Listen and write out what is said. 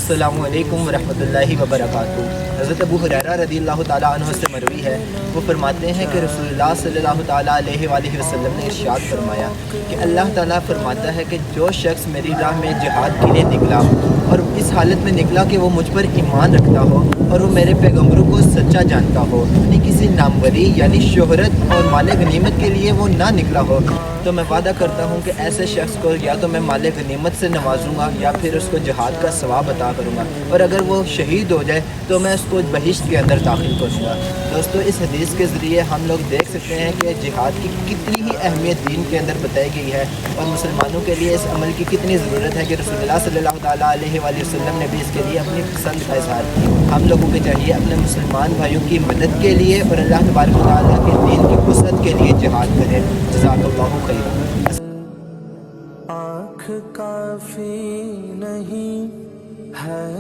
अस्सलामु अलैकुम वरहमतुल्लाहि वबरकातुहू। हज़रत अबू हुरैरा रज़ियल्लाहु ताला अन्हु से मरवी है, वो फरमाते हैं कि रसूलुल्लाह सल्लल्लाहु ताला अलैहि वसल्लम ने इरशाद फरमाया कि अल्लाह ताला फरमाता है कि जो शख्स मेरी राह में जिहाद के लिए निकला और इस हालत में निकला कि वो मुझ पर ईमान रखता हो और वो मेरे पैगम्बरों को सच्चा जानता हो, यानी किसी नामवरी यानी शोहरत और माले गनीमत के लिए वो ना निकला हो, तो मैं वादा करता हूँ कि ऐसे शख्स को या तो मैं माले गनीमत से नवाजूंगा या फिर उसको जिहाद का सवाब अता करूँगा, और अगर वो शहीद हो जाए तो मैं उसको बहिश्त के अंदर दाखिल करूँगा। दोस्तों, इस हदीस के ज़रिए हम लोग देख सकते हैं कि जिहाद की कितनी ही अहमियत दीन के अंदर बताई गई है और मुसलमानों के लिए इस अमल की कितनी ज़रूरत है कि रसूलुल्लाह सल्लल्लाहु ताला अलैहि वसल्लम ने भी इसके लिए अपनी पसंद का इज़हार किया। हम लोगों को चाहिए अपने मुसलमान भाइयों की मदद के लिए और अल्लाह तबारक व तआला के दीन की वुसअत के लिए जिहाद करें। जज़ाकल्लाहु खैरन। आँख काफ़ी नहीं है।